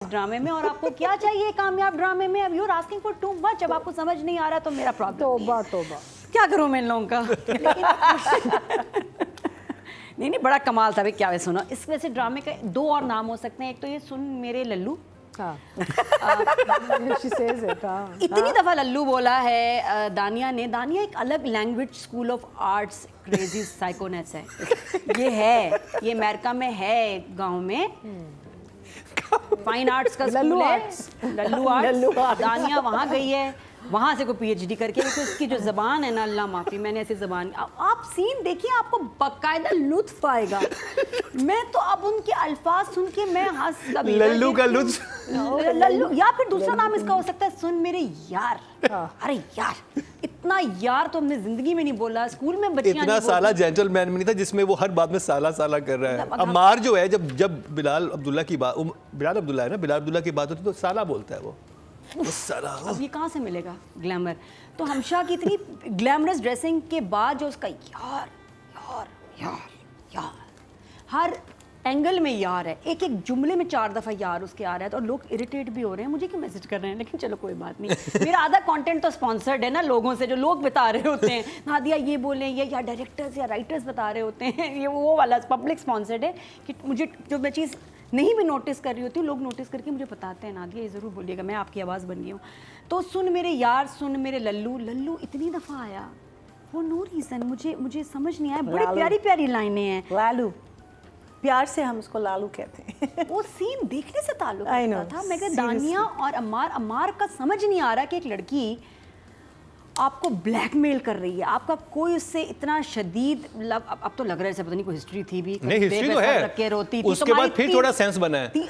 ड्रामे में और आपको क्या चाहिए कामयाब ड्रामे में। अब you're asking for too much, अब आपको समझ नहीं आ रहा तो मेरा प्रॉब्लम। तौबा तौबा, क्या करूं मैं इन लोगों का। नहीं बड़ा कमाल था भाई। क्या वे सुना, इस वजह से ड्रामे के दो और नाम हो सकते हैं। एक तो ये सुन मेरे लल्लू, she says it, इतनी दफा लल्लू बोला है दानिया ने। दानिया एक अलग language school of arts crazy साइकोनेस है। ये अमेरिका में है, गांव में फाइन आर्ट्स का स्कूल है, लल्लू आर्ट्स। दानिया वहाँ गई है, वहाँ से कोई पीएचडी करके। तो उसकी जो ज़बान है ना, अल्लाह माफ़ी, मैंने ऐसी ज़बान, आप सीन देखिए आपको बाकायदा लुत्फ आएगा। मैं तो अब उनके अल्फाज सुन के मैं हंस, लल्लू का लुत्फ, लल्लू, या फिर दूसरा नाम इसका हो सकता है सुन मेरे यार। अरे यार, इतना यार तो हमने जिंदगी में नहीं बोला। स्कूल में बच्चियां इतना साला जेंटलमैन में नहीं था जिसमें वो हर बात में साला साला कर रहा है। अम्मार जो है, जब बिलाल अब्दुल्ला की बात, बिलाल अब्दुल्ला है ना, बिलाल अब्दुल्ला की बात होती तो साला बोलता है वो साला। अब ये कहाँ से मिलेगा ग्लैमर। तो हमशा की इतनी ग्लैमरस ड्रेसिंग के बाद जो उसका यार यार यार यार, हर एंगल में यार है, एक एक जुमले में 4 दफ़ा यार उसके आ रहा है। तो लोग इरिटेट भी हो रहे हैं, मुझे क्यों मैसेज कर रहे हैं, लेकिन चलो कोई बात नहीं। मेरा आधा कंटेंट तो स्पॉन्सर्ड है ना लोगों से, जो लोग बता रहे होते हैं नादिया ये बोलें, ये या डायरेक्टर्स या राइटर्स बता रहे होते हैं। ये वो वाला पब्लिक स्पॉन्सर्ड है कि मुझे जो मैं चीज़ नहीं भी नोटिस कर रही होती हूँ, लोग नोटिस करके मुझे बताते हैं नादिया ये ज़रूर बोलिएगा, मैं आपकी आवाज़ बन गई हूँ। तो सुन मेरे यार, सुन मेरे लल्लू, लल्लू इतनी दफ़ा आया वो नो रीज़न, मुझे समझ नहीं आया। बड़ी प्यारी प्यारी लाइनें हैं। लालू, प्यार से हम उसको लालू कहते हैं। वो सीन देखने से ताल्लुक रखता था। मैं कहता दानिया और अम्मार का समझ नहीं आ रहा कि एक लड़की आपको ब्लैकमेल कर रही है, आपका कोई उससे इतना शदीद लव। अब तो लग रहा है जैसे पता नहीं कोई हिस्ट्री थी भी, नहीं हिस्ट्री तो है, रोती थी। उसके बाद फिर थोड़ा सेंस बना है कि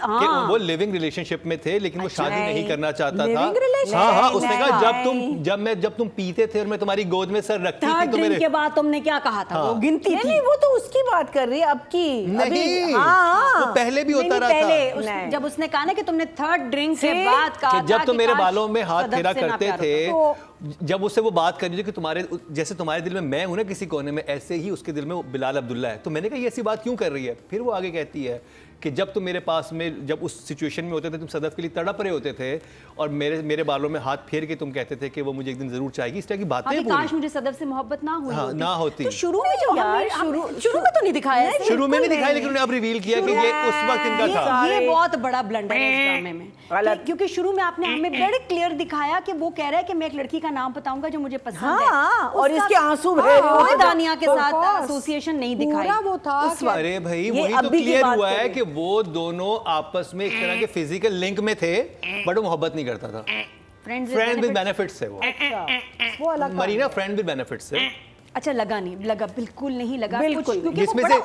वो लिविंग रिलेशनशिप में थे, लेकिन वो शादी नहीं करना चाहता था। हाँ, उसने कहा जब तुम पीते थे और मैं तुम्हारी गोद में सर रखती थी तो मेरे के बाद तुमने क्या कहा था, वो गिनती थी। नहीं, वो तो उसकी बात कर रही है अब की। नहीं, वो पहले भी होता रहा था। जब उसने कहा ना कि तुमने 3rd ड्रिंक के बाद कहा, जब तुम मेरे बालों में हाथ फेरा करते थे, जब उससे वो बात कर रही थी कि तुम्हारे दिल में मैं हूं ना किसी कोने में, ऐसे ही उसके दिल में वो बिलाल अब्दुल्ला है। तो मैंने कहा ये ऐसी बात क्यों कर रही है। फिर वो आगे कहती है कि जब तुम मेरे पास में, जब उस सिचुएशन में होते थे, तुम सदफ के लिए तड़प रहे होते थे और मेरे बालों में हाथ फेर के तुम कहते थे कि वो मुझे एक दिन जरूर चाहिए। इस तरह की बातें काश मुझे सदफ से मोहब्बत ना हुई होती। ना होती। तो शुरू में जो शुरू में तो नहीं दिखाया, शुरू में नहीं दिखाया, लेकिन उन्होंने अब रिवील किया कि ये उस वक्त इनका था। ये बहुत बड़ा ब्लंडर है इस ड्रामे में, क्योंकि शुरू में आपने हमें बड़े क्लियर दिखाया कि वो कह रहा है कि मैं एक लड़की का नाम बताऊंगा जो मुझे पसंद है, और इसके आंसू कोई दानिया के साथ एसोसिएशन नहीं दिखाया वो था। अरे भाई, वही तो क्लियर हुआ है कि वो दोनों आपस में एक तरह के फिजिकल लिंक में थे, बट वो मोहब्बत नहीं करता था। फ्रेंड विद बेनिफिट्स है वो अलग मरीना, फ्रेंड विद बेनिफिट्स है। अच्छा, लगा बिल्कुल नहीं लगा, बिल्कुल, जिसमें से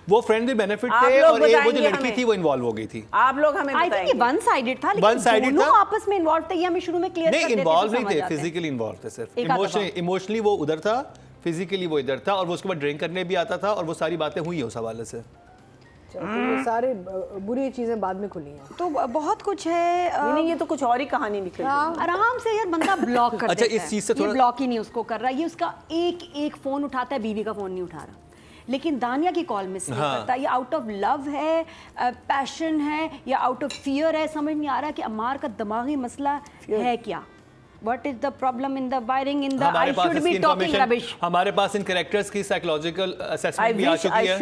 वो फ्रेंड विद बेनिफिट थे और वो जो लड़की थी वो इन्वॉल्व हो गई थी। आप लोग हमें बताएंगे। वन साइडेड था, लेकिन दोनों आपस में इन्वॉल्व थे। ये हमें शुरू में क्लियर कर देते थे। नहीं, इन्वॉल्व नहीं थे, फिजिकली इन्वॉल्व थे सिर्फ। इमोशनली वो उधर था, फिजिकली वो इधर था, और वो उसके बाद ड्रिंक करने भी आता था, और वो सारी बातें हुई है उस हवाले से। तो ये सारे बुरी चीजें बाद में खुली हैं। तो बहुत कुछ है। नहीं, ये तो कुछ और ही कहानी निकली। आराम से यार बंदा ब्लॉक कर अच्छा, इस चीज से थोड़ा ब्लॉक ही नहीं उसको कर रहा, ये उसका एक फोन उठाता है, बीवी का फोन नहीं उठा रहा। लेकिन दानिया की कॉल मिस नहीं करता। ये आउट ऑफ लव है, पैशन है, या आउट ऑफ फियर है, समझ नहीं आ रहा कि अम्मार का दिमागी मसला है क्या। What is the problem in the wiring in the I should be talking rubbish? हमारे पास इन कैरेक्टर्स की साइकोलॉजिकल असेसमेंट भी आ चुकी है।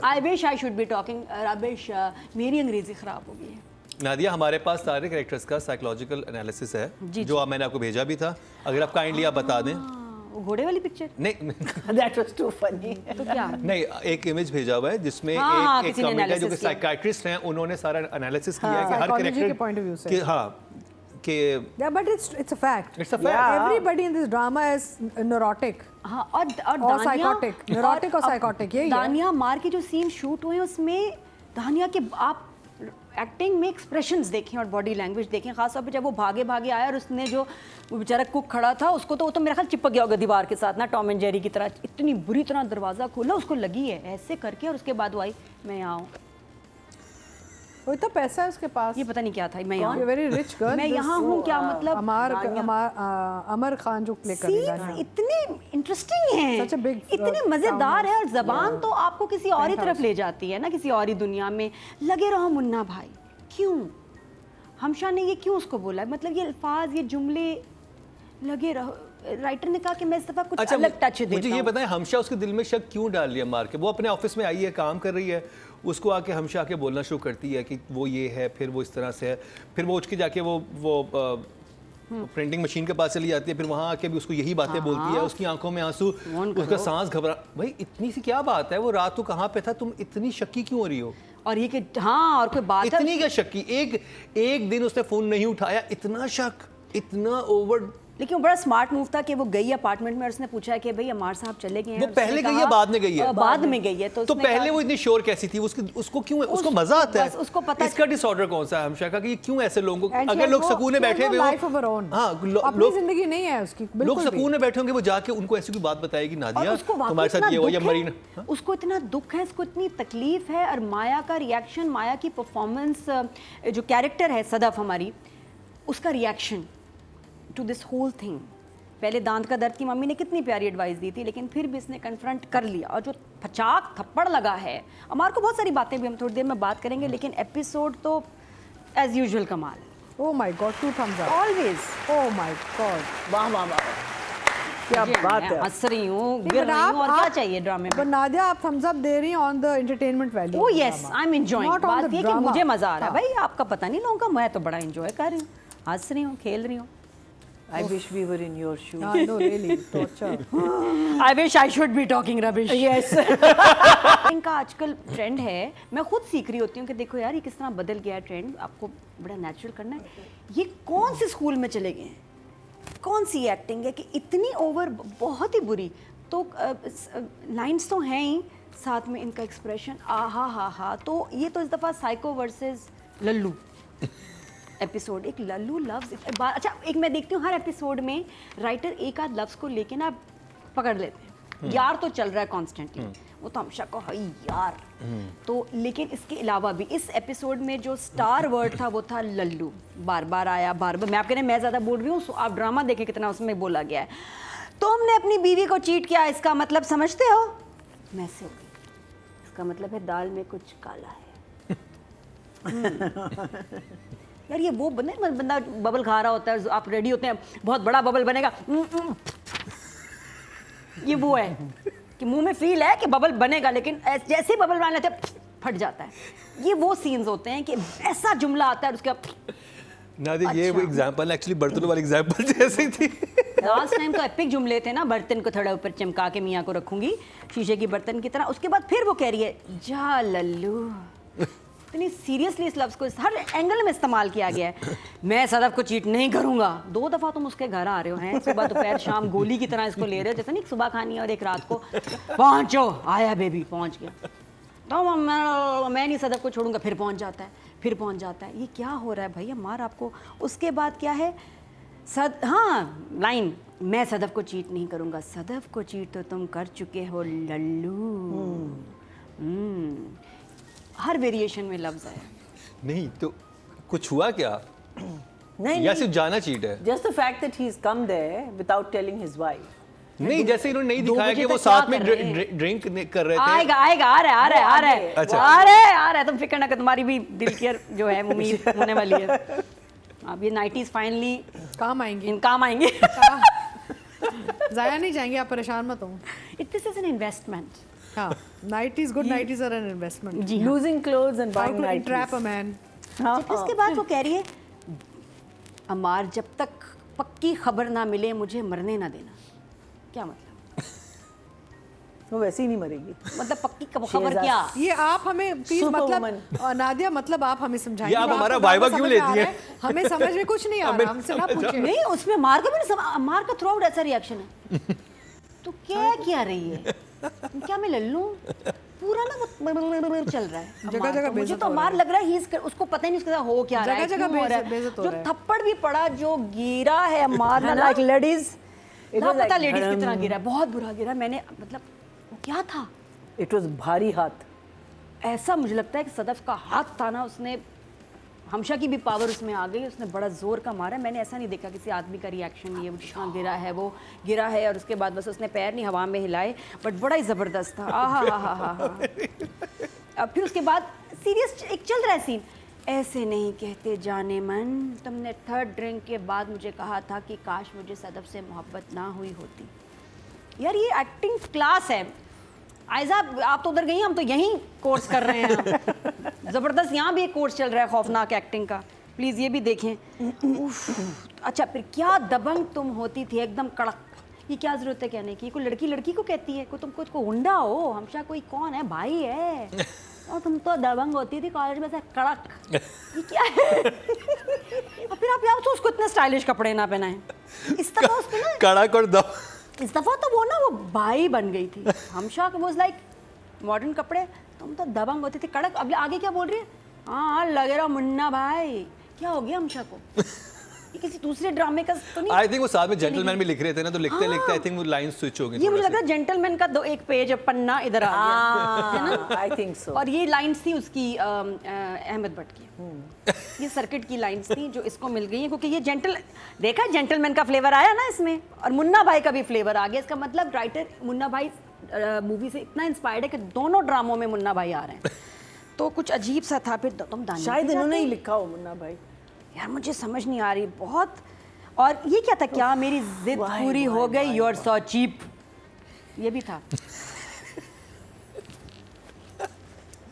I wish I should be talking rubbish. मेरी अंग्रेजी खराब हो गई है। नादिया, हमारे पास सारे कैरेक्टर्स का साइकोलॉजिकल एनालिसिस है, जो मैंने आपको भेजा भी था। अगर आप काइंडली आप बता दें। घोड़े वाली पिक्चर? नहीं, That was too funny. तो क्या? नहीं, एक इमेज भेजा हुआ है जिसमें एक कमेंट है, जो कि साइकियाट्रिस्ट हैं, उन्होंने सारा एनालिसिस किया है कि हर कैरेक्टर के पॉइंट ऑफ व्यू से। हाँ, Yeah, but it's a fact. It's a fact. Everybody in this drama is neurotic. हाँ, और psychotic. Neurotic और psychotic, यही है। दानिया मार के जो सीन शूट हुए हैं उसमें दानिया के आप एक्टिंग में एक्सप्रेशंस देखें और बॉडी लैंग्वेज देखें, खासतौर पे जब वो भागे आया और उसने जो बेचारा कुक खड़ा था उसको तो वो तो मेरा ख्याल चिपक गया होगा दीवार के साथ ना, टॉम एंड जेरी की तरह। इतनी बुरी तरह दरवाज़ा खोला, उसको लगी है ऐसे करके, और उसके बाद वो आई, मैं यहाँ हूँ। वो इतना पैसा है उसके पास, ये पता नहीं क्या था, मैं यहाँ हूँ, वेरी रिच गर्ल, मैं यहाँ हूँ, क्या मतलब। अमर खान जो प्ले कर रही है, इतने इंटरेस्टिंग हैं, इतने मजेदार है, और जबान तो आपको किसी और ही तरफ ले जाती है ना, किसी और ही दुनिया में। लगे रहो मुन्ना भाई, क्यों हमशा ने ये क्यों उसको बोला, मतलब ये अल्फाज, ये जुमले लगे रहो, राइटर ने कहा कि मैं इस दफ़ा कुछ अलग टच देता हूं। मुझे ये बताएं हमशा उसके दिल में शक क्यों डाल लिया मार के? वो अपने ऑफिस में आई है, काम कर रही है, उसको आके हमशा आके बोलना शुरू करती है कि वो ये है, फिर वो इस तरह से है, फिर वो उठ के जाके वो प्रिंटिंग मशीन के पास चली जाती है, फिर वहाँ आके भी उसको यही बातें बोलती है, उसकी आंखों में आंसू, उसका सांस घबरा। भाई इतनी सी क्या बात है, वो रात को कहाँ पे था, तुम इतनी शक्की क्यों हो रही हो? और ये कि हाँ, और कोई बात है इतनी क्या शक्की? एक दिन उसने फोन नहीं उठाया, इतना शक, इतना ओवर। लेकिन वो बड़ा स्मार्ट मूव था कि वो गई अपार्टमेंट में और उसने पूछा कि भाई अमार साहब चले गए हैं। वो पहले गई है बाद में गई है? बाद में गई है। तो पहले वो इतनी श्योर कैसी थी? उसको क्यों, उसको मजा आता है? उसको पता इसका डिसऑर्डर कौन सा है हमशा का, कि क्यों ऐसे लोगों को, अगर लोग सुकून में बैठे हुए अपनी जिंदगी नहीं है उसकी, लोग सुकून में बैठे होंगे, वो जाके उनको ऐसी कोई बात बताएगी नादिया तुम्हारे साथ ये हुआ या मरीना, उसको इतना दुख है, उसको इतनी तकलीफ है, और माया का रिएक्शन, माया की परफॉर्मेंस, जो कैरेक्टर है सदफ हमारी, उसका reaction to this whole thing. पहले दांत का दर्द की मम्मी ने कितनी प्यारी एडवाइस दी थी, लेकिन फिर भी इसने कन्फ्रंट कर लिया, और जो फचाक थप्पड़ लगा है। अमार को बहुत सारी बातें भी हम थोड़ी देर में बात करेंगे, लेकिन एपिसोड तो एज यूजुअल कमाल। Oh my God, 2 thumbs up always. Oh my God, वाह वाह वाह, क्या बात है। हंस रही हूँ, गिर रही हूँ, और क्या चाहिए ड्रामे में? नादिया आप थम्स अप दे रही हैं on the entertainment value. Oh yes, I am enjoying. बात ये कि मुझे मजा आ रहा है भाई, आपका पता नहीं लोगों का, मैं तो बड़ा एंजॉय कर रही हूँ, हंस रही हूँ, खेल रही हूँ। I wish we were in your shoes. No really, torture. I wish I should be talking rubbish. Yes. इनका आजकल ट्रेंड है, मैं खुद सीख रही होती हूँ कि देखो यार ये किस तरह बदल गया है ट्रेंड, आपको बड़ा नेचुरल करना है। ये कौन से स्कूल में चले गए हैं, कौन सी एक्टिंग है कि इतनी ओवर, बहुत ही बुरी। तो लाइंस तो हैं ही, साथ में इनका एक्सप्रेशन, आहा हा हा। तो ये तो इस दफ़ा साइको वर्सेस लल्लू एपिसोड, एक लल्लू लव्स। अच्छा, एक मैं देखती हूँ हर एपिसोड में राइटर एक आध लफ्ज़ को लेके ना पकड़ लेते हैं। यार तो चल रहा है कॉन्स्टेंटली, वो तो हमशा को है यार। तो लेकिन इसके अलावा भी इस एपिसोड में जो स्टार वर्ड था वो था लल्लू, बार बार आया, बार बार। मैं आपके मैं ज़्यादा बोल रही हूँ, आप ड्रामा देखें कितना उसमें बोला गया है। तुमने अपनी बीवी को चीट किया, इसका मतलब समझते हो? मैं से हो गई, इसका मतलब है दाल में कुछ काला है। यार ये वो बंदा बबल खा रहा होता है, आप रेडी होते हैं, बहुत बड़ा बबल बनेगा, ये वो है कि मुंह में फील है कि बबल बनेगा, लेकिन जैसे ही बबल बना लेते हैं फट जाता है। ये वो सीन्स होते हैं कि ऐसा जुमला आता है उसके नादिया, ये वो एग्जांपल एक्चुअली बर्तनों वाली एग्जांपल जैसी थी। लास्ट टाइम तो एपिक जुमले थे ना, बर्तन को थोड़ा ऊपर चमका के मियाँ को रखूंगी शीशे की बर्तन की तरह। उसके बाद फिर वो कह रही है जा लल्लू। इतनी सीरियसली इस लफ्ज़ को हर एंगल में इस्तेमाल किया गया है। मैं सदफ को चीट नहीं करूंगा। 2 दफ़ा तुम उसके घर आ रहे हो हैं, सुबह दोपहर शाम, गोली की तरह इसको ले रहे हो, जैसे नहीं सुबह खानी है और एक रात को। पहुँचो, आया बेबी, पहुँच गया, तो मैं नहीं सदफ को छोड़ूंगा, फिर पहुँच जाता है, फिर पहुँच जाता है। ये क्या हो रहा है भैया मार आपको? उसके बाद क्या है, हाँ लाइन, मैं सदफ को चीट नहीं करूंगा, सदफ को चीट तो तुम कर चुके हो लल्लू। हर वेरिएशन में लफ्ज है। नहीं तो कुछ हुआ क्या? नहीं, या सिर्फ जाना चीट है? Just the fact that he's come there without telling his wife. नहीं, जैसे इन्होंने नहीं 2 दिखाया बजे कि वो तक क्या साथ में कर रहे हैं? ड्रिंक कर रहे थे। आएगा आएगा, आ रहा है आ रहा है अच्छा। आ रहा है, तुम फिक्र ना कर, तुम्हारी भी दिल की जो है उम्मीद होने वाली है। अब ये 90s फाइनली काम आएंगे, इन काम आएंगे। जाया नहीं जाएंगे, आप परेशान मत हो। This is an investment. हाँ, 90s good 90s are an investment. जी हाँ। Losing clothes and How buying to 90s. entrap a man. उसके बाद वो कह रही है अमार जब तक पक्की खबर ना मिले मुझे मरने ना देना। क्या मतलब? वो वैसे ही नहीं मरेगी। मतलब पक्की खबर क्या? ये आप हमें प्लीज Superwoman. मतलब नादिया, मतलब आप हमें समझाइए। ये आप हमारा आपको वाइवा समझ क्यों में आ लेती रहा हैं? है? हमें समझ में कुछ नहीं आ रहा, हमसे ना पूछे। नहीं, उसमें मार का भी नहीं समझ, मार का थ्रू आउट ऐसा रिएक्शन है। तो क्या रही है? क्या मैं लल्लू? पूरा ना वो चल रहा है जगह जगह मुझे तो मार लग रहा है उसको पता ही नहीं उसके साथ हो क्या रहा है, जगह क्यों हो रहा बेइज्जत हो है। रहा है। जो थप्पड़ भी पड़ा, जो गिरा है मार ना लाइक लेडीज, पता लेडीज की तरह गिरा, बहुत बुरा गिरा। मैंने मतलब क्या था, It was भारी हाथ। ऐसा मुझे लगता है कि सदफ का हाथ था ना, उसने हमशा की भी पावर उसमें आ गई, उसने बड़ा जोर का मारा। मैंने ऐसा नहीं देखा किसी आदमी का रिएक्शन, ये हाँ गिरा है, वो गिरा है, और उसके बाद बस उसने पैर नहीं हवा में हिलाए, बट बड़ा ही ज़बरदस्त था। आ हा हा हा हा। अब फिर उसके बाद सीरियस एक चल रहा है सीन, ऐसे नहीं कहते जाने मन, तुमने थर्ड ड्रिंक के बाद मुझे कहा था कि काश मुझे सदफ से मोहब्बत ना हुई होती। यार ये एक्टिंग क्लास है। आयजा आप तो उधर गई, हम तो यहीं कोर्स कर रहे हैं। ज़बरदस्त यहाँ भी एक कोर्स चल रहा है खौफनाक एक्टिंग का, प्लीज़ ये भी देखें। उफ, अच्छा फिर क्या दबंग तुम होती थी, एकदम कड़क। ये क्या ज़रूरत है कहने की, कोई लड़की लड़की को कहती है, कोई तुम कुछ को हुंडा हो, हमशा कोई कौन है, भाई है, और तुम तो दबंग होती थी कॉलेज में से कड़क। ये क्या है? और फिर आप यार तो उसको इतने स्टाइलिश कपड़े ना पहनाएं। इस दफ़ा उसको ना कड़क और दब, इस दफ़ा तो वो ना वो भाई बन गई थी। हमशा को वाज लाइक मॉडर्न कपड़े, तुम तो दबंग होती थी कड़क। अब आगे क्या बोल रही है? हाँ लगे रहा मुन्ना भाई। क्या हो गया हमशा को? ये किसी दूसरे ड्रामे का तो नहीं? आई थिंक वो साथ में जेंटलमैन भी लिख रहे थे ना, तो लिखते लिखते आई थिंक वो लाइन स्विच हो गई। ये मुझे लग रहा है जेंटलमैन का एक पेज पन्ना इधर आ गया। I think so. और ये लाइंस थी उसकी अहमद भट्ट की। ये सर्किट की लाइंस थी जो इसको मिल गई हैं, क्योंकि ये देखा जेंटलमैन का फ्लेवर आया ना इसमें, और मुन्ना भाई का भी फ्लेवर आ गया। इसका मतलब राइटर मुन्ना भाई मूवी से इतना इंस्पायर्ड है कि दोनों ड्रामों में मुन्ना भाई आ रहे हैं। तो कुछ अजीब सा था। फिर तुम दानी शायद पे इन्होंने जाते? ही लिखा हो मुन्ना भाई। यार मुझे समझ नहीं आ रही बहुत। और ये क्या था, क्या मेरी जिद पूरी हो गई, यू आर सो चीप, ये भी था।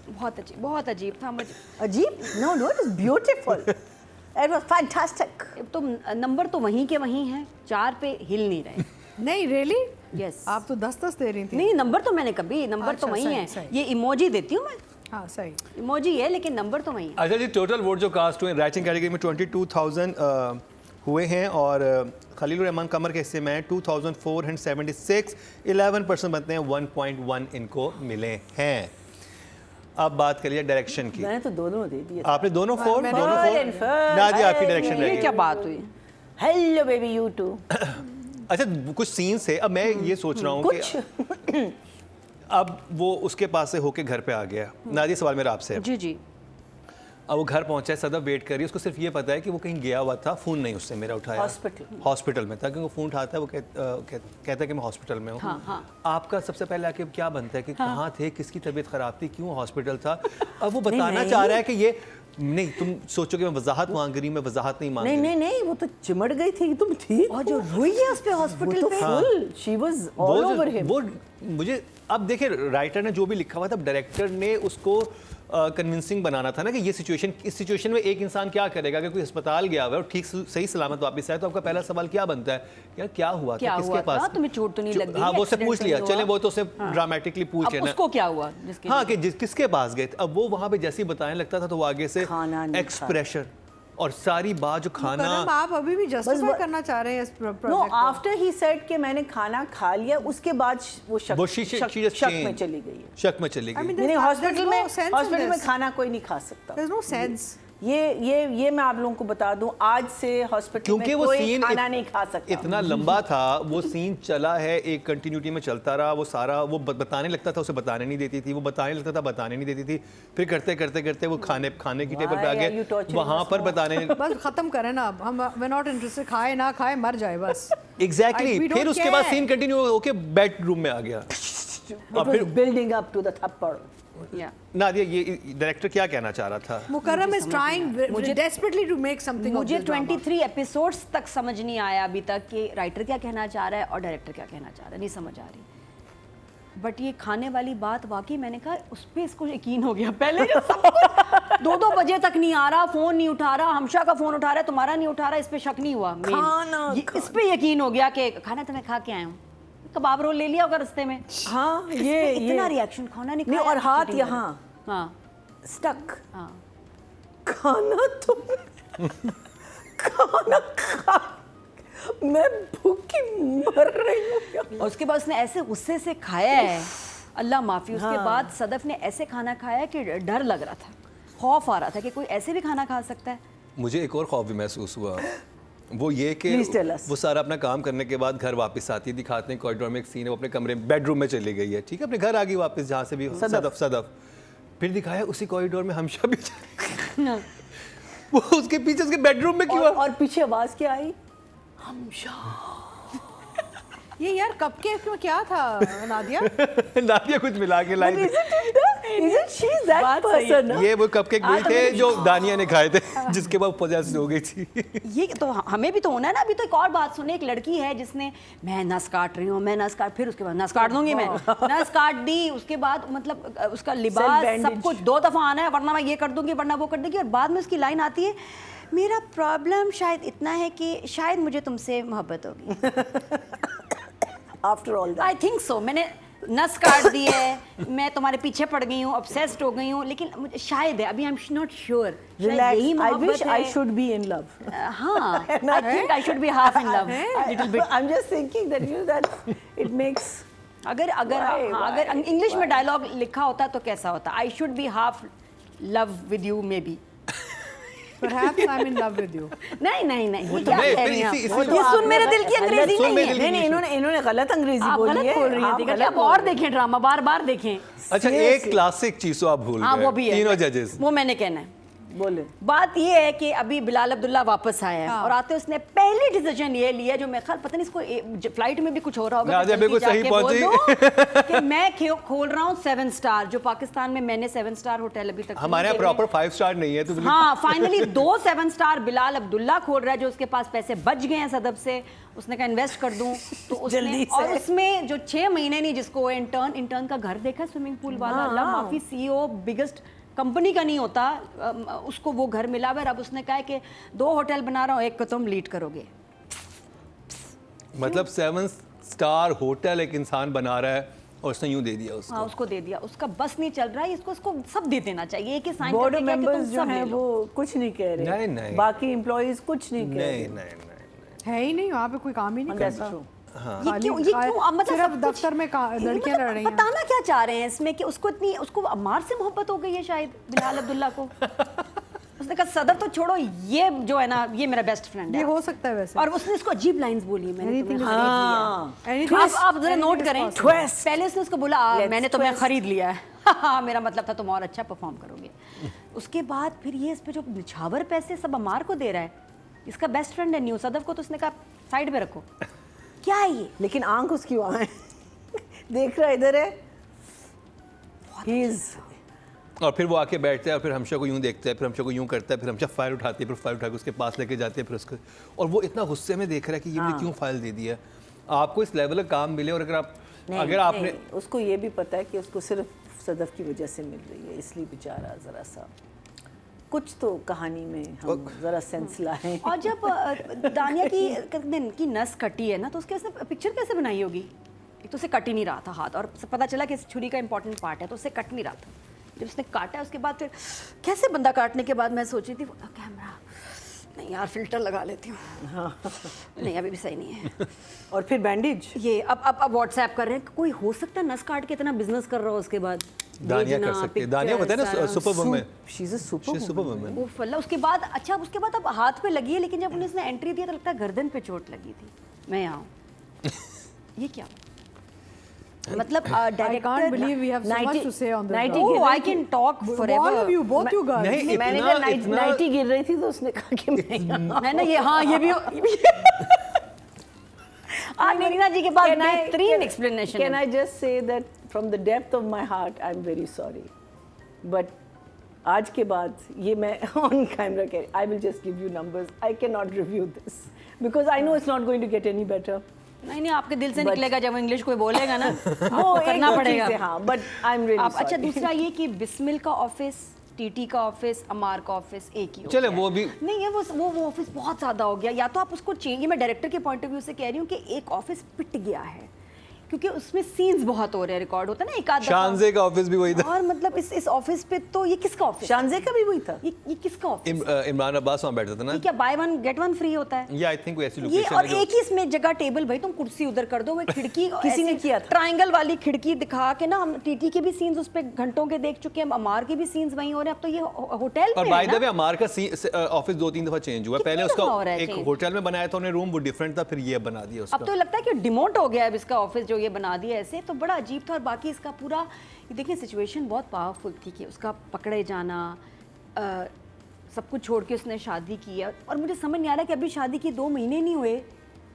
बहुत अजीब था मुझे। अजीब? No no, it is beautiful, it was fantastic. तो नंबर तो वहीं के वहीं हैं, 4 पे हिल नहीं रहे। नहीं रियली, यस आप तो 10-10 दे रही थी। नहीं, नंबर तो मैंने कभी, नंबर तो अच्छा, वहीं सही, है। सही। ये इमोजी देती हूँ मैं, हाँ सही। इमोजी है लेकिन नंबर तो वहीं है। अच्छा जी, टोटल वोट जो कास्ट हुए राइटिंग कैटेगरी में 22,000 हुए हैं, और खलीलुर रहमान कमर के हिस्से में 2,476, 11% बनते हैं, 1.1 इनको मिले हैं। अब बात करिए डायरेक्शन की। मैंने तो दोनों दे दिए। आपने दोनों 4 मैंने- दोनों 4 ना जी, आपकी डायरेक्शन ये रही क्या बात हुई? Hello baby you too. अच्छा कुछ सीन्स है, अब मैं ये सोच रहा हूँ कि अब वो उसके पास से होके घर पे आ गया। नादिया सवाल मेरा आपसे है, जी जी। अब वो घर पहुंचा है, सदफ वेट कर रही है, उसको सिर्फ ये पता है कि वो कहीं गया हुआ था, फ़ोन नहीं उससे मेरा उठाया, हॉस्पिटल में था, क्योंकि वो फ़ोन उठाता है, वो कहता है कि मैं हॉस्पिटल में हूँ। हाँ। आपका सबसे पहले आके क्या बनता है कि कहाँ थे, किसकी तबीयत ख़राब थी, क्यों हॉस्पिटल था? अब वो बताना चाह रहा है कि ये नहीं, तुम सोचो कि मैं वजाहत मांग रही, मैं वजाहत नहीं मांग रही। नहीं, वो तो चिमट गई थी, तुम ठीक। और जो रोई है उस पे हॉस्पिटल पे, full she was all over him. वो मुझे अब देखिए, राइटर ने जो भी लिखा हुआ था, डायरेक्टर ने उसको कन्विंसिंग बनाना था ना कि ये सिचुएशन, इस सिचुएशन में एक इंसान क्या करेगा? अगर कोई अस्पताल गया हुआ है और ठीक सही सलामत वापस आए, तो आपका पहला सवाल क्या बनता है, यार क्या हुआ था, किसके पास, तुम्हें चोट तो नहीं लग गई? हाँ, वो उससे पूछ लिया, चले वो तो उससे ड्रामेटिकली पूछ अब लेना, उसको क्या हुआ जिसके, हाँ कि किसके पास गए। अब वो वहां पे जैसे ही बताने लगता था, तो वो आगे से एक्सप्रेशन और सारी बात जो खाना, आप अभी भी जस्टिफाई करना चाह रहे हैं इस प्रोजेक्ट नो, को? आफ्टर ही सेड कि मैंने खाना खा लिया, उसके बाद वो शक में चली गई है। शक में चली I गई। mean, नहीं, हॉस्पिटल में hostel में खाना कोई नहीं खा सकता। There's no sense. ये मैं आप लोगों को बता दूं, आज से हॉस्पिटल क्योंकि में वो कोई सीन खाना नहीं खा सकता। इतना लंबा था, वो सीन चला है, एक कंटिन्यूटी में चलता रहा, वो सारा वो बताने लगता था, उसे बताने नहीं देती थी, वो बताने लगता था, बताने नहीं देती थी, फिर करते करते करते वो खाने की टेबल पे आ गए, वहां पर बताने। बस खत्म करें ना, अब हम we're not interested, खाए ना खाए मर जाए बस। एग्जैक्टली We don't फिर उसके बाद care. सीन कंटिन्यू होके बेडरूम में आ गया। और फिर बिल्डिंग अप टू द थप्पड़। नादिया, ये डायरेक्टर क्या कहना चाह रहा था? मुकर्रम is trying desperately to make something of मुझे this drama. 23 एपिसोड्स तक समझ नहीं आया अभी तक कि राइटर क्या कहना चाह रहा है और डायरेक्टर क्या कहना चाह रहा है, नहीं समझ आ रही। बट ये खाने वाली बात वाकई मैंने कहा उस पर इसको यकीन हो गया। पहले जो सब कुछ 2-2 बजे तक नहीं आ रहा, फोन नहीं उठा रहा, हमशा का फोन उठा रहा है, तुम्हारा नहीं उठा रहा, इस पे शक नहीं हुआ। इस पे यकीन हो गया कि खाना तो मैं खा के आया हूँ, कबाब रोल ले लिया होगा रास्ते में। हाँ, ये इतना रिएक्शन, खाना नहीं नहीं, खाया, और हाथ shooting यहाँ हाँ स्टक। हाँ खाना तो खाना खा, मैं भूखी मर रही हूँ। और उसके बाद उसने ऐसे गुस्से से खाया है, अल्लाह माफ़ी। उसके बाद सदफ ने ऐसे खाना खाया कि डर लग रहा था, खौफ आ रहा था कि कोई ऐसे भी खाना खा सकता है। मुझे एक और खौफ भी महसूस हुआ, वो ये कि वो सारा अपना काम करने के बाद घर वापस आती है, दिखाते हैं कॉरिडोर में एक सीन है, वो अपने कमरे बेडरूम में चली गई है, ठीक है, अपने घर आ गई वापस, जहाँ से भी सदफ फिर दिखाया उसी कॉरिडोर में हमशा भी वो उसके पीछे उसके बेडरूम में क्यों? और पीछे आवाज क्या आई? हमशा। ये यार कपकेक में क्या था नादिया? नादिया कुछ मिला के लाई थी। Isn't she that person? ये वो कपकेक वही थे जो दानिया ने खाए थे, जिसके बाद पोजेस हो गई थी। ये तो हमें भी तो होना है ना। अभी तो एक और बात सुने, एक लड़की है जिसने मैं नस काट रही हूँ, मैं नस काट, फिर उसके बाद नस काट दूंगी मैं, नस काट दी, उसके बाद मतलब उसका लिबास सब कुछ 2 दफा आना है, वरना मैं ये कर दूंगी, वरना वो कर देगी, और बाद में उसकी लाइन आती है, मेरा प्रॉब्लम शायद इतना है कि शायद मुझे तुमसे मोहब्बत होगी। After all that. I think so, मैंने नस काट दी है, मैं तुम्हारे पीछे पड़ गई हूँ, ऑब्सेस्ड हो गई हूँ, लेकिन मुझे शायद है, अभी I am not sure, Relax. I wish I should be in love. हाँ, I think I should be half in love little bit. I'm just thinking that that it makes. अगर अगर Why? अगर इंग्लिश में dialogue लिखा होता तो कैसा होता? I should be half love with you may be. Perhaps I'm in love with you. नहीं नहीं नहीं, ये तो क्या मैं- कह फिर रही हैं आप? इसी- ये सुन मेरे दिल की अंग्रेजी सुन नहीं मेरे है। दिल की नहीं इन्होंने गलत अंग्रेजी आप बोली गलत है। बोल रही आप हैं, गलत आप और देखें ड्रामा, बार बार देखें। अच्छा, एक क्लासिक चीज तो आप भूल हाँ गए, वो भी है, तीनों जजेस। वो मैंने कहना है। बोले। बात ये है कि अभी बिलाल अब्दुल्ला वापस आया है, हाँ। और आते उसने पहली डिसीजन ये लिया, जो मैं ख्याल पता नहीं इसको फ्लाइट में भी कुछ हो रहा होगा, नादिया तो बिल्कुल जल्दी सही जाके बोल पहुंची। दो कि मैं खोल रहा हूँ 7 स्टार, जो पाकिस्तान में मैंने 7 स्टार होटल अभी तक हमारे यहाँ प्रॉपर 5 स्टार नहीं है, तो बिल्कुल- हाँ फाइनली 2 7 स्टार बिलाल अब्दुल्ला खोल रहा है, जो उसके पास पैसे बच गए हैं सदब से, उसने कहा इन्वेस्ट कर दूं, तो उसने जल्दी से। और उसमें जो 6 महीने नहीं, जिसको इंटर्न का घर देखा, स्विमिंग पूल वाला, अल्लाह माफी, सीईओ बिगेस्ट कंपनी का नहीं होता, उसको वो घर मिला हुआ है। अब उसने कहा है कि 2 होटल बना रहा हूँ, एक को तुम लीड करोगे। मतलब 7 स्टार होटल एक इंसान बना रहा है और उसने यूं दे दिया उसको। हाँ उसको दे दिया, उसका बस नहीं चल रहा है, इसको सब दे देना चाहिए, एक ही साइन बोर्ड करके क्या कि तुम मेंबर्स जो सब ले हैं लो। वो कुछ नहीं कह रहे। नहीं। बाकी एम्प्लॉइज कुछ नहीं कह रहे। नहीं नहीं नहीं। है ही नहीं वहाँ पे, कोई काम ही नहीं That's करता। true. ये क्यों अब मतलब सिर्फ सब कुछ- दफ्तर में लड़कियां लड़ रही हैं। बताना क्या चाह रहे हैं इसमें कि उसको अम्मार से मोहब्बत हो गई है शायद बिलाल अब्दुल्ला को। उसने कहा सदर तो छोड़ो, ये जो है ना, ये मेरा बेस्ट फ्रेंड ये है। हो सकता है वैसे। और उसने इसको अजीब लाइंस बोली, मैंने Anything तुम्हें is खरीद लिया। हाँ। Anything- आप जरा नोट anything is करें, possible. पहले उसने उसको बोला मैंने तुम्हें खरीद लिया है। हाँ मेरा मतलब था तुम और अच्छा परफॉर्म करोगे। उसके बाद फिर ये इस पे जो निछावर पैसे सब अमार को दे रहा है, इसका बेस्ट फ्रेंड है न्यू सदफ को, तो उसने कहा साइड पे रखो। क्या है ये? लेकिन आंख उसकी वहाँ है। देख रहा इधर है। He is और फिर वो आके बैठता है और फिर हमशा को यूं देखता है, फिर हमशा को यूं करता है, फिर हमशा फाइल उठाती है, फिर फाइल उठा के उसके पास लेके जाते हैं, फिर उसको, और वो इतना गुस्से में देख रहा है कि ये मुझे क्यों फाइल दे दिया। आपको इस लेवल का काम मिले और अगर आपने नहीं, उसको ये भी पता है कि उसको सिर्फ सदफ की वजह से मिल रही है, इसलिए बेचारा ज़रा सा कुछ तो कहानी में हम ज़रा सेंस लाएं। और जब दानिया की नस कटी है ना, तो उसके उसने पिक्चर कैसे बनाई होगी? एक तो उसे कट ही नहीं रहा था हाथ, और पता चला कि इस छुरी का इंपॉर्टेंट पार्ट है, तो उसे कट नहीं रहा था। जब उसने काटा उसके बाद फिर कैसे बंदा काटने के बाद मैं सोची थी कैमरा नहीं यार फिल्टर लगा लेती हूँ। नहीं अभी भी सही नहीं है। और फिर बैंडेज ये अब व्हाट्सएप कर रहे हैं, कोई हो सकता है नस काट के इतना बिजनेस कर रहा हो उसके बाद दानिया कर सकते हैं। दानिया होता है ना super woman, she is a super woman. वो फल्ला उसके बाद अच्छा उसके बाद अब हाथ पे लगी है, लेकिन जब उन्हें इसने एंट्री दिया तो लगता है गर्दन पे चोट लगी थी। मैं यहाँ हूँ। ये क्या मतलब I can't believe we have so much to say on this. Nighty- Oh, I can talk forever. All of you, both you guys. नहीं, मैंने इतना- जब इतना- नाइटी गिर रही थी तो उसने कहा कि मैं है ना ये, हाँ ये भी नीना जी के पास बेहतरीन एक्सप्लेनेशन Can है। I just say that from the depth of my heart, I'm very sorry. But आज के बाद ये मैं on camera कह I will just give you numbers. I cannot review this because I know it's not going to get any better. नहीं नहीं आपके दिल से But- निकलेगा जब वो इंग्लिश कोई बोलेगा ना, वो आपको एक करना दो पड़ेगा। चीज़ें, हाँ, but I'm really आप अच्छा sorry. दूसरा ये कि बिस्मिल का ऑफिस, टीटी का ऑफिस, अमार का ऑफिस एक ही हो चले गया वो है। भी नहीं है वो ऑफिस बहुत ज्यादा हो गया, या तो आप उसको चेंज, ये मैं डायरेक्टर के पॉइंट ऑफ व्यू से कह रही हूँ कि एक ऑफिस पिट गया है क्योंकि उसमें सीन्स बहुत हो रहे हैं, रिकॉर्ड होता है ना एक आध दफा। शानजे का ऑफिस भी वही था। और मतलब इस ऑफिस पे तो ये किसका ऑफिस? शानजे का भी वही था. ये किसका ऑफिस? इमरान अब्बास वहाँ बैठता था ना। ये क्या by one get one free होता है? ये आई थिंक ऐसी ये लोकेशन और है जो एक ही इसमें जगह टेबल, भाई तुम कुर्सी उधर कर दो, वो खिड़की किसी ने किया था। ट्रायंगल वाली खिड़की दिखा के ना, हम टीटी के भी सीन्स उस पे घंटों के देख चुके हैं, अमार के भी सीन्स वहीं हो रहे हैं। अब तो ये होटल और में बाय है द ना? वे अमार का ऑफिस 2-3 दफा चेंज हुआ। पहले कितनी उसका दफा हो रहा है एक change? होटल में बनाया था उन्हें रूम, वो डिफरेंट था, फिर ये बना दिया अब तो उसका। लगता है कि डिमोट हो गया है अब इसका ऑफिस, जो ये बना दिया ऐसे, तो बड़ा अजीब था। और बाकी इसका पूरा ये देखिए सिचुएशन बहुत पावरफुल थी कि उसका पकड़े जाना, सब कुछ छोड़ के उसने शादी की है, और मुझे समझ नहीं आ रहा कि अभी शादी की 2 महीने नहीं हुए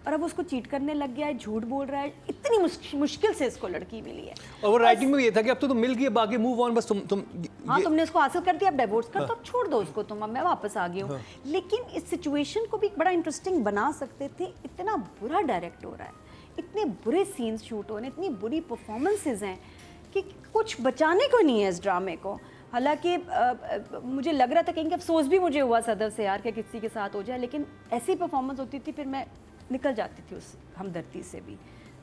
और अब उसको चीट करने लग गया है, झूठ बोल रहा है, इतनी मुश्किल से इसको लड़की मिली है। और वो राइटिंग में ये था कि अब तो तुम मिल गई, बाकी मूव ऑन, बस तुम हाँ, तुमने उसको हासिल कर दिया, अब डिवोर्स कर, तो अब छोड़ दो उसको, तुम, अब मैं वापस आ गई हूँ। लेकिन इस सिचुएशन को भी बड़ा इंटरेस्टिंग बना सकते थे। इतना बुरा डायरेक्ट हो रहा है, इतने बुरे सीन्स शूट हो रहे हैं, इतनी बुरी परफॉर्मेंसेज हैं कि कुछ बचाने को नहीं है इस ड्रामे को। हालांकि मुझे लग रहा था कहीं अफसोस भी मुझे हुआ सदर से यार कि किसी के साथ हो जाए, लेकिन ऐसी परफॉर्मेंस होती थी फिर मैं निकल जाती थी उस हमदर्दी से भी।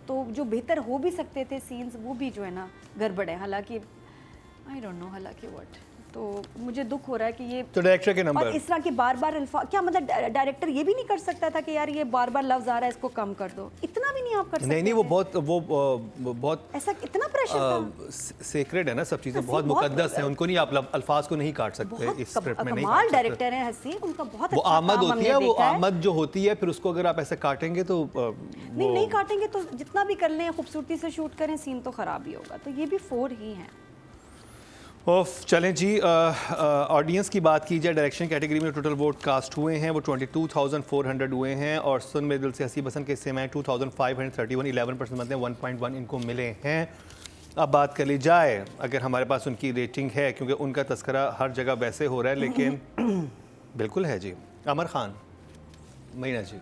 तो जो बेहतर हो भी सकते थे सीन्स, वो भी जो है ना गड़बड़ है। हालांकि आई डोंट नो, हालांकि व्हाट, तो मुझे दुख हो रहा है कि ये तो डायरेक्टर के नंबर, और इस तरह के बार बार क्या मतलब डायरेक्टर ये भी नहीं कर सकता था कि यार ये बार बार लफ्ज आ रहा है, इसको कम कर दो, इतना भी नहीं आप कर सकते? नहीं, वो बहुत ऐसा इतना प्रेशर था। सेक्रेड है ना, सब चीज़ें बहुत मुकद्दस हैं, उनको नहीं, आप अल्फाज को नहीं काट सकते इस स्क्रिप्ट में, नहीं कमाल काट सकते। डायरेक्टर है हसीन, उनका बहुत वो अच्छा आमद काम होती हमने है, वो देखा है। आमद जो होती है, फिर उसको अगर आप ऐसे काटेंगे तो नहीं काटेंगे तो जितना भी कर लें, खूबसूरती से शूट करें, सीन तो खराब ही होगा। तो ये भी 4 ही हैं। चलें जी, ऑडियंस की बात की जाए, डायरेक्शन कैटेगरी में टोटल वोट कास्ट हुए हैं वो 22,400 हुए हैं, और सुन मेरे दिल से हंसी पसंद के हिस्से में 2,531, 11% बनते हैं, 1.1 इनको मिले हैं। अब बात कर ली जाए अगर हमारे पास उनकी रेटिंग है, क्योंकि उनका तस्करा हर जगह वैसे हो रहा है, लेकिन बिल्कुल है जी। अमर खान, मीना जी,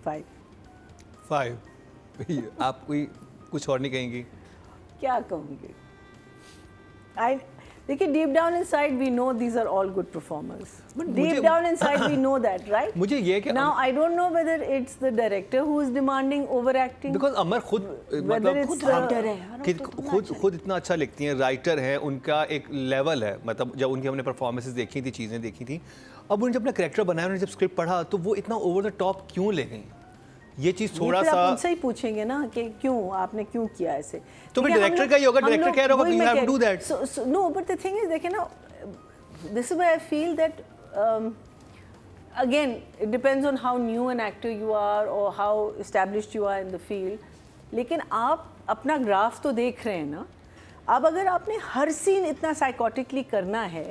फाइव। 5 आप कोई कुछ और नहीं कहेंगी? क्या कहूँगी? देखिए, deep down inside we know these are all good performers. Deep down inside we know that, right? मुझे ये कि Now I don't know whether it's the director who is demanding overacting. Because Amar खुद Whether it's मतलब writer है, खुद इतना अच्छा लिखती हैं, राइटर हैं, उनका एक लेवल है। मतलब जब उनकी हमने परफॉर्मेंसेस देखी थी, चीज़ें देखी थी, अब उन्होंने जब अपना कैरेक्टर बनाया, उन्होंने जब स्क्रिप्ट पढ़ा, तो वो इतना ओवर द टॉप क्यों ले गई? ये चीज़ थोड़ा फिर सा आप उनसे ही पूछेंगे ना कि क्यों आपने क्यों किया ऐसे। तो फिर देखिए, डायरेक्टर का ही होगा, हम डायरेक्टर लोग कह रहा होगा वही you मैं have to कह- do that. So no, but the thing is, देखिए ना, this is where I feel that again it depends on how new an actor you are or how established you are in the field. लेकिन आप अपना graph तो देख रहे हैं ना। अब अगर आपने हर सीन इतना साइकोटिकली करना है,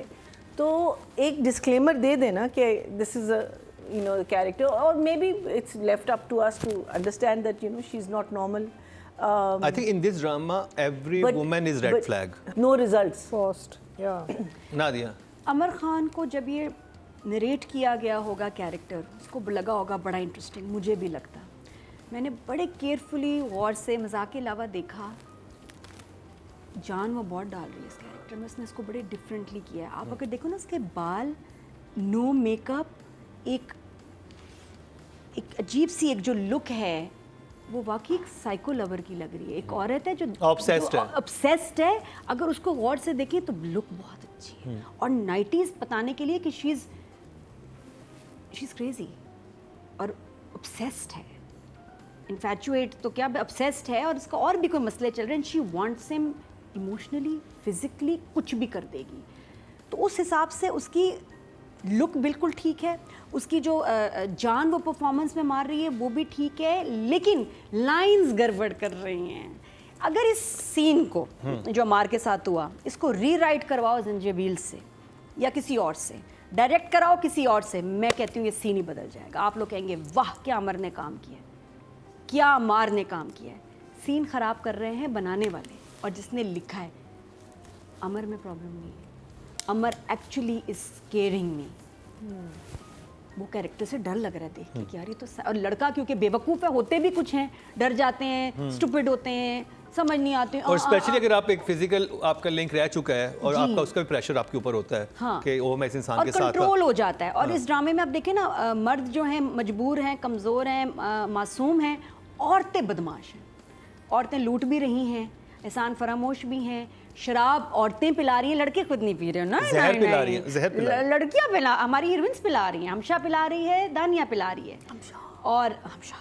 तो एक डिस्क्लेमर दे देना कि this is the character, or maybe it's left up to us to understand that she's not normal. I think in this drama every woman is red flag. No results. Forced, yeah. Nadia, Amar Khan को जब ये narrate किया गया होगा character, उसको लगा होगा बड़ा इंटरेस्टिंग, मुझे भी लगता। मैंने बड़े केयरफुली गौर से मजाक के अलावा देखा, जान वो बहुत डाल रही है इस कैरेक्टर में, उसने इसको बड़े डिफरेंटली किया है। आप अगर देखो ना, उसके बाल, नो मेकअप, एक अजीब सी एक जो लुक है, वो वाकई एक साइको लवर की लग रही है। एक औरत है जो ऑब्सेस्ड है। अगर उसको गौर से देखें तो लुक बहुत अच्छी है, और 90s बताने के लिए कि शी इज क्रेजी और ऑब्सेस्ड है, इन्फैचुएट तो क्या, ऑब्सेस्ड है, और इसका और भी कोई मसले चल रहे हैं। She wants him emotionally, physically, कुछ भी कर देगी। तो उस हिसाब से उसकी लुक बिल्कुल ठीक है, उसकी जो जान वो परफॉर्मेंस में मार रही है वो भी ठीक है, लेकिन लाइंस गड़बड़ कर रही हैं। अगर इस सीन को जो अमार के साथ हुआ, इसको रीराइट करवाओ जंजीबील से या किसी और से, डायरेक्ट कराओ किसी और से, मैं कहती हूँ ये सीन ही बदल जाएगा। आप लोग कहेंगे वाह क्या अमर ने काम किया, क्या अमार ने काम किया है। सीन ख़राब कर रहे हैं बनाने वाले, और जिसने लिखा है। अमर में प्रॉब्लम नहीं है, अमर एक्चुअली इज केयरिंग मी। वो कैरेक्टर से डर लग रहा है देख के कि यार ये तो और लड़का क्योंकि बेवकूफ़ है, होते भी कुछ हैं, डर जाते हैं, स्टूपिड होते हैं, समझ नहीं आते हैं। और स्पेशली अगर आप एक फिजिकल आपका लिंक रह चुका है और आपका उसका भी प्रेशर आपके ऊपर होता है, हाँ, कि वो मैं इस इंसान के साथ कंट्रोल हो जाता है। और इस ड्रामे में आप देखें ना, मर्द जो हैं मजबूर हैं, कमज़ोर हैं, मासूम हैं, औरतें बदमाश हैं, औरतें लूट भी रही हैं, एहसान फरामोश भी हैं, शराब औरतें पिला रही हैं, लड़के खुद नहीं पी रहे हैं ना, जहर पिला रही हैं, जहर पिला रही हैं, लड़कियां पिला, हमारी हीरोइंस पिला रही हैं, हमशा पिला रही है, दानिया पिला रही है, और हमशा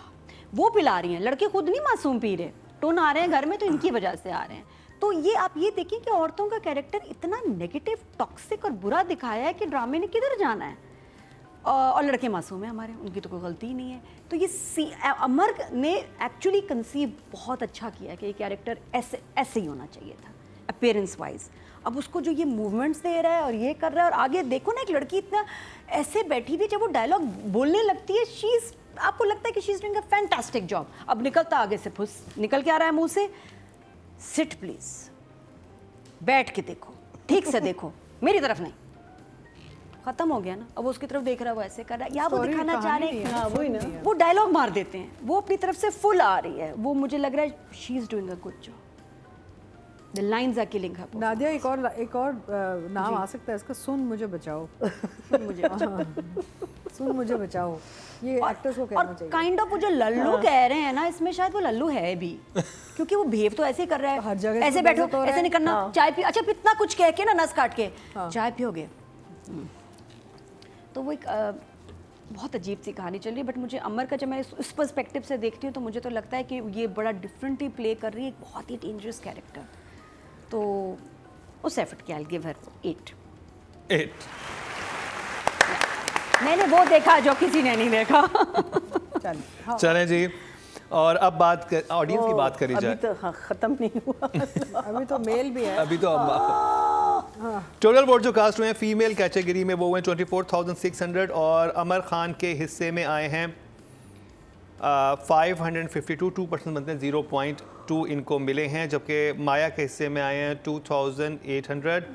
वो पिला रही हैं, लड़के खुद नहीं मासूम पी रहे, टोन आ रहे हैं घर में तो इनकी वजह से आ रहे हैं। तो ये आप ये देखिए कि औरतों का कैरेक्टर इतना नेगेटिव, टॉक्सिक और बुरा दिखाया है कि ड्रामे ने किधर जाना है। और लड़के मासूम हैं हमारे, उनकी तो कोई गलती ही नहीं है। तो ये अमर ने एक्चुअली कंसीव बहुत अच्छा किया कि ये कैरेक्टर ऐसे ही होना चाहिए था अपीयरेंस वाइज। अब उसको जो ये मूवमेंट्स दे रहा है और ये कर रहा है, और आगे देखो ना एक लड़की इतना ऐसे बैठी हुई, जब वो डायलॉग बोलने लगती है शी आपको लगता है कि she is doing a fantastic job. अब निकलता आगे से फुस निकल के आ रहा है मुंह से, सिट प्लीज, बैठ के देखो, ठीक से देखो, मेरी तरफ नहीं। खत्म हो गया ना। अब वो उसकी तरफ देख रहा है, वो ऐसे कर रहा है, या वो Story दिखाना चाह कहानी रहे नहीं हैं, है, हाँ, वही ना। वो डायलॉग मार देते हैं, वो अपनी तरफ से फुल आ रही है, वो मुझे लग रहा है she is doing a good job, the lines are killing her. Nadia एक और नाम आ सकता है इसका, सुन मुझे बचाओ। मुझे सुन मुझे बचाओ, ये एक्टर्स को कहना और चाहिए। काइंड ऑफ वो जो लल्लू कह रहे हैं ना, इसमें शायद वो लल्लू है भी, क्योंकि वो बिहेव तो ऐसे ही कर रहा है, हर जगह से ऐसे तो बैठो, वैसे तो हो रहा ऐसे नहीं है। करना, चाय पी, अच्छा इतना कुछ कह के ना नस काट के चाय पियोगे। तो वो एक बहुत अजीब सी कहानी चल रही है, बट मुझे अमर का जब मैं इस पर्सपेक्टिव से देखती हूँ तो मुझे तो लगता है कि ये बड़ा डिफरेंटली प्ले कर रही है, एक बहुत ही डेंजरस कैरेक्टर। तो उस एफर्ट की आई गिव हर 8। 8 मैंने वो देखा जो किसी ने नहीं देखा। चल हाँ, चलें जी, और अब बात कर ऑडियंस की बात करी अभी जाए। तो हाँ, खत्म नहीं हुआ। अभी तो मेल भी है। अभी तो टोटल वोट जो कास्ट हुए हैं फीमेल कैटेगरी में वो हुए 24,600 और अमर खान के हिस्से में आए हैं 552, 2% बनते हैं, 0.2 इनको मिले हैं, जबकि माया के हिस्से में आए हैं 2,800